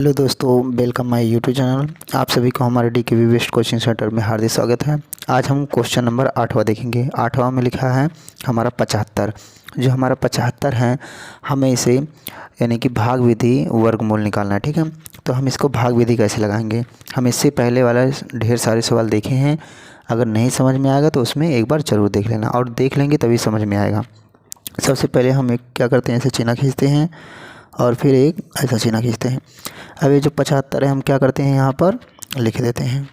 Hello दोस्तों, welcome my YouTube channel. आप सभी को हमारे DKV बेस्ट कोचिंग सेंटर में हार्दिक स्वागत है। आज हम क्वेश्चन नंबर 8वां देखेंगे। 8वां में लिखा है हमारा 75। जो हमारा 75 है, हमें इसे यानी कि भाग विधि वर्गमूल निकालना है। ठीक है, तो हम इसको भाग विधि कैसे लगाएंगे। हम इससे पहले वाला ढेर सारे सवाल देखे हैं। अगर नहीं समझ में आएगा तो उसमें एक बार ज़रूर देख लेना, और देख लेंगे तभी समझ में आएगा। सबसे पहले हम एक क्या करते हैं, ऐसे चिन्ह खींचते हैं और फिर एक ऐसा चिन्ह खींचते हैं। अब ये जो 75 है, हम क्या करते हैं, यहाँ पर लिख देते हैं,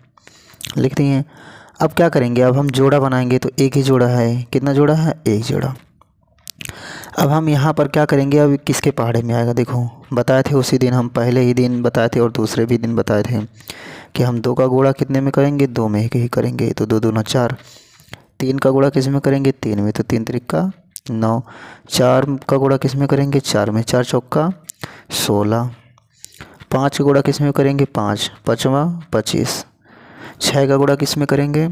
लिख दिए। अब क्या करेंगे, अब हम जोड़ा बनाएंगे। तो एक ही जोड़ा है, कितना जोड़ा है, एक जोड़ा। अब हम यहाँ पर क्या करेंगे, अब किसके पहाड़े में आएगा। देखो, बताए थे उसी दिन, हम पहले ही दिन बताए थे और दूसरे भी दिन बताए थे कि हम 2 का गुणा कितने में करेंगे, 2 में ही करेंगे। तो 2 दूना 4। 3 का गुणा किस में करेंगे, 3 में। तो 3 त्रिका 9। 4 का गुणा किस में करेंगे, 4 में। 4 चौका 16। 5 का गुणा किस में करेंगे, 5। 5वां 25। 6 का गुणा किस में करेंगे,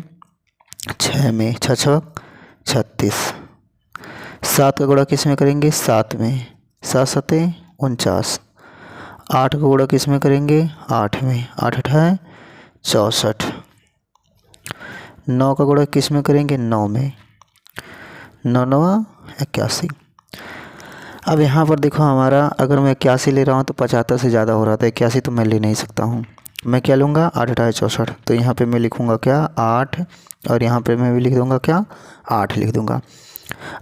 6 में। 6 छक 36। 7 का गुणा किस में करेंगे, 7 में। 7 सते 49। 8 का गुणा किस में करेंगे, 8 में। 8 अठाए 64। 9 का गुणा किस में करेंगे, 9 में। 9 नवा 81। अब यहाँ पर देखो, हमारा अगर मैं 81 ले रहा हूँ तो 75 से ज़्यादा हो रहा था। 81 तो मैं ले नहीं सकता हूँ। मैं क्या लूँगा, 8 अठाए 64। तो यहाँ पे मैं लिखूँगा क्या, 8, और यहाँ पे मैं भी लिख दूँगा क्या, 8 लिख दूँगा।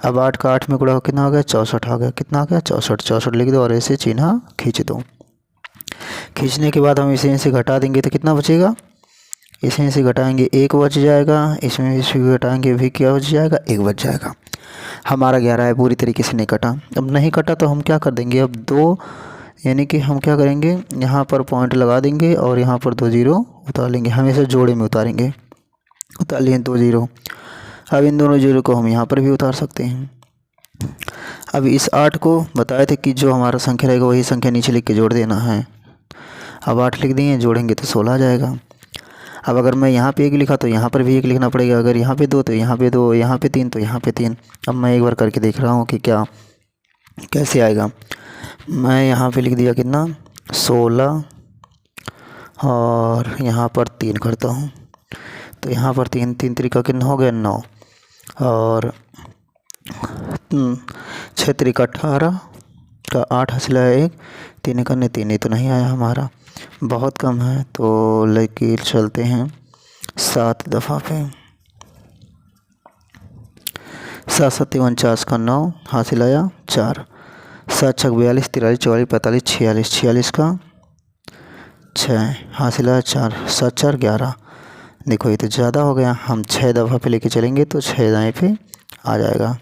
अब 8 का 8 में गुणा कितना हो गया, 64 आ गया। कितना आ गया, 64। 64 लिख दो और ऐसे चिन्ह खींच दो। खींचने के बाद हम इसे इसे घटा देंगे तो कितना बचेगा, इसे इसे घटाएंगे 1 बच जाएगा। इसमें इसे घटाएंगे भी क्या बच जाएगा, 1 बच जाएगा। हमारा 11 है, पूरी तरीके से नहीं कटा। अब नहीं कटा तो हम क्या कर देंगे, अब 2 यानी कि हम क्या करेंगे, यहाँ पर पॉइंट लगा देंगे और यहाँ पर 2 जीरो उतार लेंगे। हमेशा जोड़े में उतारेंगे। उतार लिए 2 जीरो। अब इन दोनों जीरो को हम यहाँ पर भी उतार सकते हैं। अब इस 8 को बताए थे कि जो हमारा संख्या रहेगा वही संख्या नीचे लिख के जोड़ देना है। अब 8 लिख दिए, जोड़ेंगे तो 16 आ जाएगा। अब अगर मैं यहाँ पे 1 लिखा तो यहाँ पर भी 1 लिखना पड़ेगा। अगर यहाँ पे 2 तो यहाँ पे 2, यहाँ पे 3 तो यहाँ पे 3। अब मैं एक बार करके देख रहा हूँ कि क्या कैसे आएगा। मैं यहाँ पे लिख दिया कितना, 16, और यहाँ पर 3 करता हूँ। तो यहाँ पर 3 3 त्रिका कितना हो गया, 9, और 6 त्रिका 18 का 8 हासिल है 1। 3 करने 3, ये तो नहीं आया हमारा, बहुत कम है। तो लेके चलते हैं 7 दफ़ा पे। 7 सत्ते 49 का 9 हासिल आया 4। 7 छक 42, 43 44 45 46, 46 का 6 हासिल आया 4। 7 4 11। देखो ये तो ज़्यादा हो गया, हम 6 दफ़ा पे लेके चलेंगे तो 6 दाएँ पे आ जाएगा।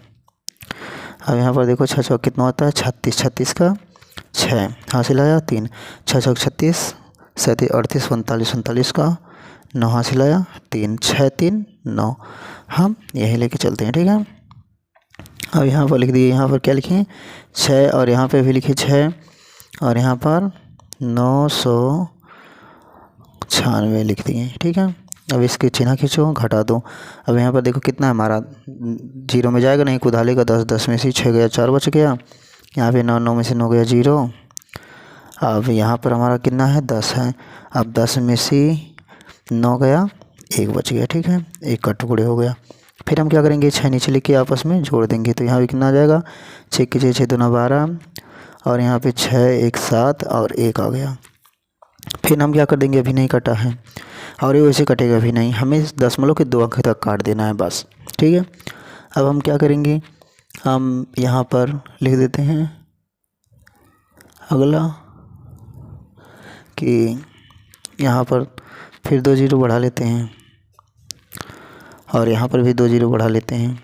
अब यहाँ पर देखो 6 चौक कितना होता है, 36। 36 का 6 हासिल आया 3। 6 चौक 36, 37 38 39 39 का 9 हासिल आया 3। 6 3 9। हम यही लेके चलते हैं, ठीक है। अब यहाँ पर लिख दिए, यहाँ पर क्या लिखें, 6, और यहाँ पे भी लिखे 6, और यहाँ पर 996 लिख दिए, ठीक है। अब इसके चिन्ह खींचो, घटा दो। अब यहाँ पर देखो कितना है हमारा, 0 में जाएगा नहीं, कुदा लेगा। 10 10 में से 6 गया, 4 बच गया। यहाँ पे 9 9 में से 9 गया 0। अब यहाँ पर हमारा कितना है, 10 है। अब 10 में से 9 गया, 1 बच गया, ठीक है। 1 का टुकड़े हो गया। फिर हम क्या करेंगे, 6 नीचे लिख के आपस में जोड़ देंगे। तो यहाँ भी कितना आ जाएगा, 6 के 6 6 दूना 12, और यहाँ पे 6 1 7 और 1 आ गया। फिर हम क्या कर देंगे, अभी नहीं कटा है और ये वैसे कटेगा भी नहीं, हमें दशमलव के 2 अंक तक काट देना है बस, ठीक है। अब हम क्या करेंगे, हम यहाँ पर लिख देते हैं अगला कि यहाँ पर फिर 2 जीरो बढ़ा लेते हैं, और यहाँ पर भी 2 जीरो बढ़ा लेते हैं,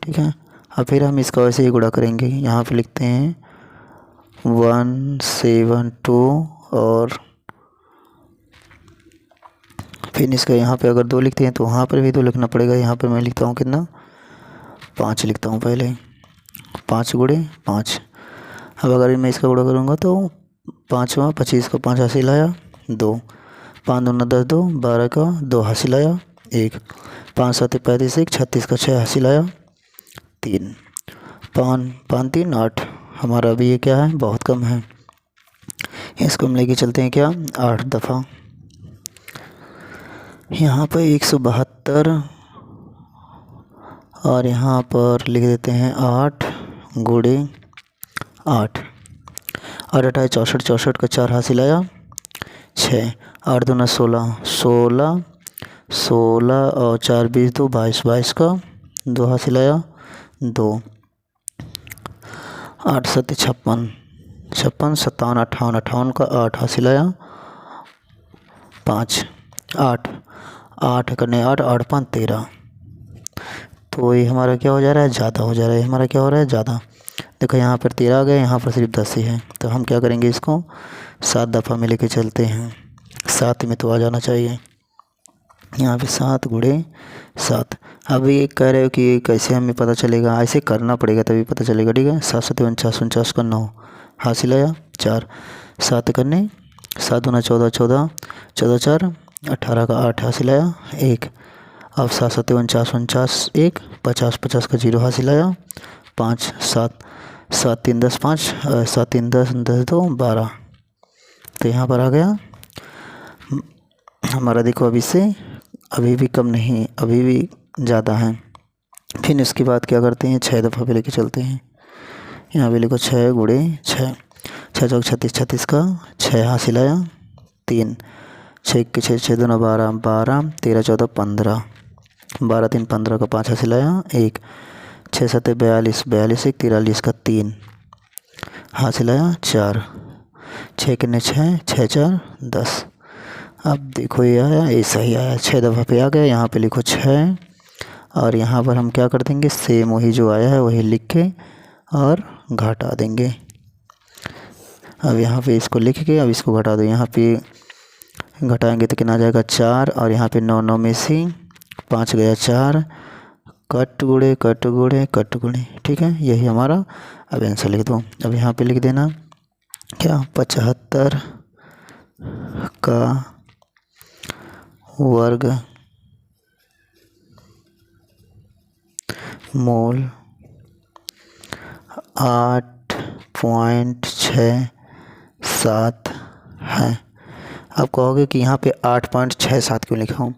ठीक है। अब फिर हम इसका वैसे ही गुणा करेंगे। यहाँ पे लिखते हैं 172, और फिर इसका यहाँ पे अगर 2 लिखते हैं तो वहाँ पर भी 2 लिखना पड़ेगा। यहाँ पर मैं लिखता हूँ कितना, 5 लिखता हूँ पहले। 5 गुणे 5। अब अगर मैं इसका गुणा करूँगा तो 5वां 25 का 5 हासिल आया 2। 5 दूना 10 2 12 का 2 हासिल आया 1। 5 7 35 1 36 का 6 हासिल आया 3। 5 5 3 8। हमारा अभी ये क्या है, बहुत कम है। इसको हम लेके चलते हैं क्या 8 दफ़ा। यहाँ पर 172 और यहाँ पर लिख देते हैं 8 गुणे 8 और 8 64 64 का 4 हासिल आया 6 8 दूना 16 16 16 और 4 20 2 22 22 का 2 हासिल आया 2 8 7 56 56 57 58 58 का 8 हासिल आया 5 8 8 करने 8 8 5 13। तो ये हमारा क्या हो जा रहा है ज़्यादा हो जा रहा है, हमारा क्या हो रहा है ज़्यादा। देखो यहाँ पर 13 आ गए, यहाँ पर सिर्फ 10 ही है। तो हम क्या करेंगे इसको 7 दफ़ा में लेके चलते हैं। 7 में तो आ जाना चाहिए। यहाँ पे 7 गुणे 7। अब ये कह रहे हो कि कैसे हमें पता चलेगा, ऐसे करना पड़ेगा तभी पता चलेगा। ठीक है 7 7 49 49 का 9 हासिल आया 4 7 करने 7 दूना 14 14 14 4 18 का 8 हासिल आया 1। अब 7 7 49 49 1 50 50 का 0 हासिल आया 5 7 7 3 10 5 7 3 10 10 2 12। तो यहाँ पर आ गया हमारा। देखो अभी से अभी भी कम नहीं, अभी भी ज़्यादा है। फिर इसके बाद क्या करते हैं 6 दफ़ा पे लेके चलते हैं। यहाँ पे लिखो 6 गुणे 6 6 चौक 36 36 का 6 हासिल आया 3 6 के 6 6 दूना 12 12 13 14 15 12 3 15 का 5 हासिल आया 1 6 7 42 42 1 43 का 3 हासिल आया 4 6 कितने 6 6 4 10। अब देखो ये आया, ऐसा ही आया 6 दफ़ा पे आ गया। यहाँ पे लिखो 6 और यहाँ पर हम क्या कर देंगे सेम वही जो आया है वही लिख के और घटा देंगे। अब यहाँ पे इसको लिख के अब इसको घटा दो। यहाँ पे घटाएंगे तो कितना आ जाएगा 4 और यहाँ पे 9 9 में से 5 गया 4 कट गुणे कट गुणे कट गुणे। ठीक है यही हमारा। अब आंसर लिख दो। अब यहाँ पे लिख देना क्या 75 का वर्ग मूल 8.67 है। अब कहोगे कि यहाँ पे 8.67 क्यों लिखा हूँ,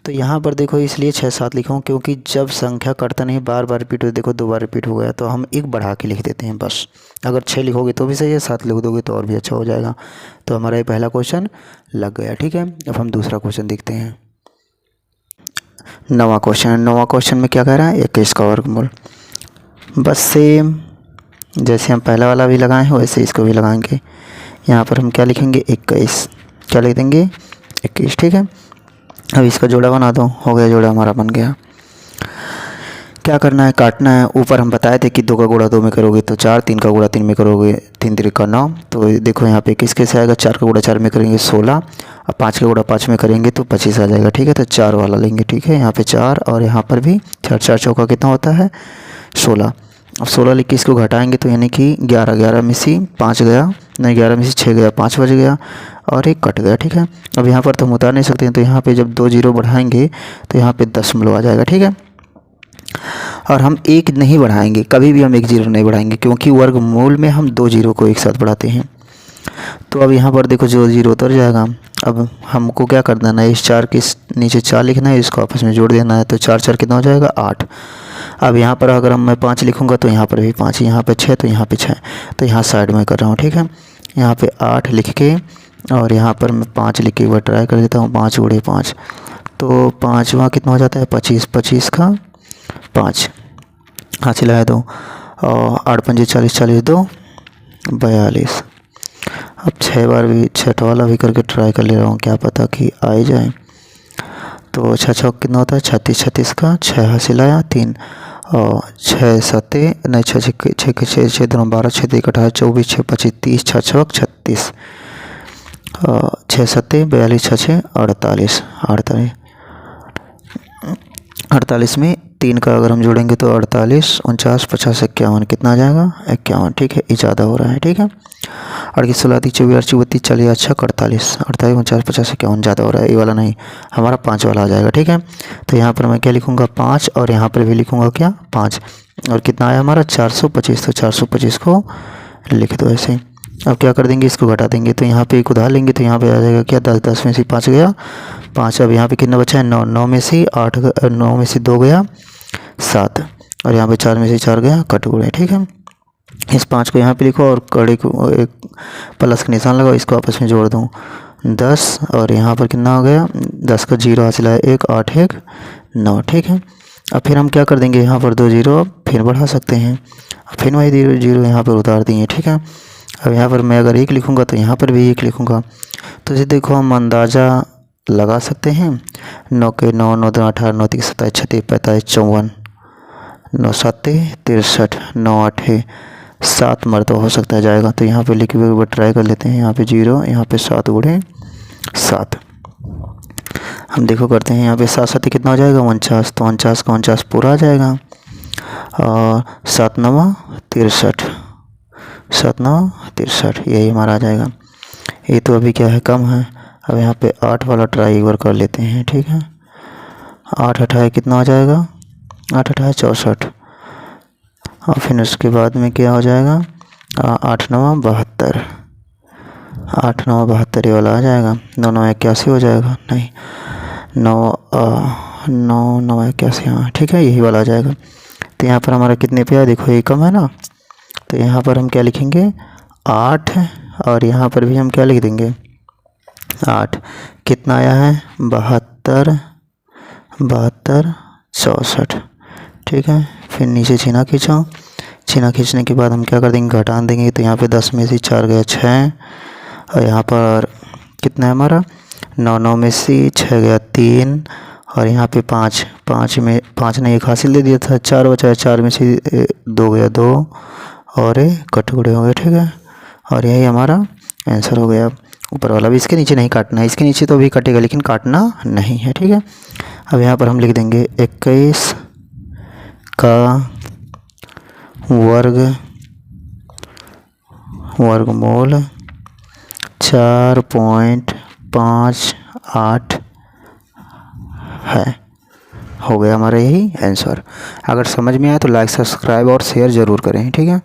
तो यहाँ पर देखो इसलिए 6 7 लिखा हूँ क्योंकि जब संख्या करता नहीं बार बार रिपीट हो, देखो 2 बार रिपीट हो गया तो हम एक बढ़ा के लिख देते हैं बस। अगर 6 लिखोगे तो भी सही है, 7 लिख दोगे तो और भी अच्छा हो जाएगा। तो हमारा ये पहला क्वेश्चन लग गया। ठीक है अब हम दूसरा क्वेश्चन देखते हैं। 9वां क्वेश्चन। 9वां क्वेश्चन में क्या कह रहा है 21 का वर्गमूल। बस सेम जैसे हम पहला वाला भी लगाए हैं वैसे इसको भी लगाएंगे। यहाँ पर हम क्या लिखेंगे 21, क्या लिख देंगे 21। ठीक है अब इसका जोड़ा बना दो। हो गया जोड़ा हमारा बन गया। क्या करना है काटना है। ऊपर हम बताए थे कि 2 का गुणा 2 में करोगे तो 4, 3 का गुणा 3 में करोगे 3 3 का 9। तो देखो यहाँ पे किस कैसे आएगा 4 का गुणा 4 में करेंगे 16 और 5 का गुणा 5 में करेंगे तो 25 आ जाएगा। ठीक है तो 4 वाला लेंगे। ठीक है यहाँ पे 4 और यहाँ पर भी 4 4 चौका कितना होता है 16। अब 16 लिख के इसको घटाएंगे तो यानी कि 11 11 में से 5 गया, नहीं 11 में से 6 गया, 5 बच गया और 1 कट गया। ठीक है अब यहाँ पर तो हम उतार नहीं सकते हैं तो यहाँ पे जब 2 0 बढ़ाएंगे तो यहाँ पे दशमलव आ जाएगा। ठीक है और हम 1 नहीं बढ़ाएंगे, कभी भी हम 1 0 नहीं बढ़ाएंगे क्योंकि वर्गमूल में हम 2 0 को एक साथ बढ़ाते हैं। तो अब यहाँ पर देखो जो 0 उतर जाएगा। अब हमको क्या कर देना है इस 4 के नीचे 4 लिखना है, इसको आपस में जोड़ देना है। तो 4 4 कितना हो जाएगा 8। अब यहाँ पर अगर मैं 5 लिखूँगा तो यहाँ पर भी 5, यहाँ पे 6 तो यहाँ पे 6, तो यहाँ साइड में कर रहा हूँ। ठीक है यहाँ पे 8 लिख के और यहाँ पर मैं 5 लिख के एक बार ट्राई कर देता हूँ। 5 गुणे 5 तो 5वां कितना हो जाता है 25, 25 का 5 हासिल आया 2 और 8 5 40 40 2 42। अब 6 बार भी 6 वाला भी करके ट्राई कर ले रहा हूँ, क्या पता कि आ ही जाए। तो 6 6 कितना होता है 36, 36 का 6 हासिल आया 3 और 6 7 नहीं 6 6 6 6 2 12 6 1 18 24 6 25 30 6 6 36 6 7 42 6 6 48 48 48 में 3 का अगर हम जोड़ेंगे तो 48 49 50 51 कितना आ जाएगा 51। ठीक है ये ज़्यादा हो रहा है। ठीक है 38 16 30 24 34 40 अच्छा 48 48 49 50 51 ज़्यादा हो रहा है। ये वाला नहीं हमारा 5 वाला आ जाएगा। ठीक है तो यहाँ पर मैं क्या लिखूँगा 5 और यहाँ पर भी लिखूँगा क्या 5 और कितना आया हमारा 425। तो 425 को लिख दो ऐसे। अब क्या कर देंगे, इसको घटा देंगे, तो यहाँ पे एक उधार लेंगे तो यहाँ पे आ जाएगा क्या, 10, 10 में से 5 गया 5। अब यहाँ पे कितना बचा है, 9, 9 में से 8, 9 में से 2 गया 7, और यहाँ पे 4 में से 4 गया कट गुणे। ठीक है, इस 5 को यहाँ पे लिखो और कड़े को एक प्लस का निशान लगाओ, इसको आपस में जोड़ दूँ 10, और यहाँ पर कितना हो गया, 10 का 0 हासिल है 1, 8 1 9। ठीक है, अब फिर हम क्या कर देंगे, यहाँ पर 2 0 फिर बढ़ा सकते हैं, फिर वही 0 0 यहाँ पर उतार दिए। ठीक है, अब यहाँ पर मैं अगर 1 लिखूँगा तो यहाँ पर भी 1 लिखूँगा, तो ये देखो हम अंदाज़ा लगा सकते हैं। 9 के 9, 9 2 18, 9 3 27, 36 45 54, 9 7 63, 9 8 7 मरतबा हो सकता है जाएगा। तो यहाँ पे लिखे हुए ट्राई कर लेते हैं, यहाँ पे 0, यहाँ पे 7 गुणे 7। हम देखो करते हैं, यहाँ पे 7 7 कितना हो जाएगा 49, तो 49 का 49 पूरा आ जाएगा, और 7 9 63, 7 9 63, यही हमारा आ जाएगा। ये तो अभी क्या है, कम है। अब यहाँ पे 8 वाला ट्राई एक बार कर लेते हैं। ठीक है, 8 8 कितना हो जाएगा, 8 8 64, और फिर उसके बाद में क्या हो जाएगा, 8 9 72, 8 9 72 ये वाला आ जाएगा। 9 9 81 हो जाएगा, नहीं 9 9 9 81, हाँ ठीक है, यही वाला आ जाएगा। तो यहाँ पर हमारा कितने पे है, देखो ये कम है ना, तो यहाँ पर हम क्या लिखेंगे 8, और यहाँ पर भी हम क्या लिख देंगे 8। कितना आया है 72 72 64। ठीक है, फिर नीचे छीना खींचो, छीना खींचने के बाद हम क्या कर देंगे, घटान देंगे, तो यहाँ पे 10 में से 4 गया 6, और यहाँ पर कितना है हमारा 9 9 में से 6 गया 3, और यहाँ पे 5 5 में 5 ने 1 हासिल दे दिया था, 4 बचा, 4 में से 2 गया 2, और कटगुड़े हो गए। ठीक है, और यही हमारा आंसर हो गया। ऊपर वाला भी इसके नीचे नहीं काटना है, इसके नीचे तो भी कटेगा लेकिन काटना नहीं है। ठीक है, अब यहाँ पर हम लिख देंगे 21 का वर्गमूल 4.58 है। हो गया हमारा यही आंसर। अगर समझ में आया तो लाइक सब्सक्राइब और शेयर ज़रूर करें। ठीक है।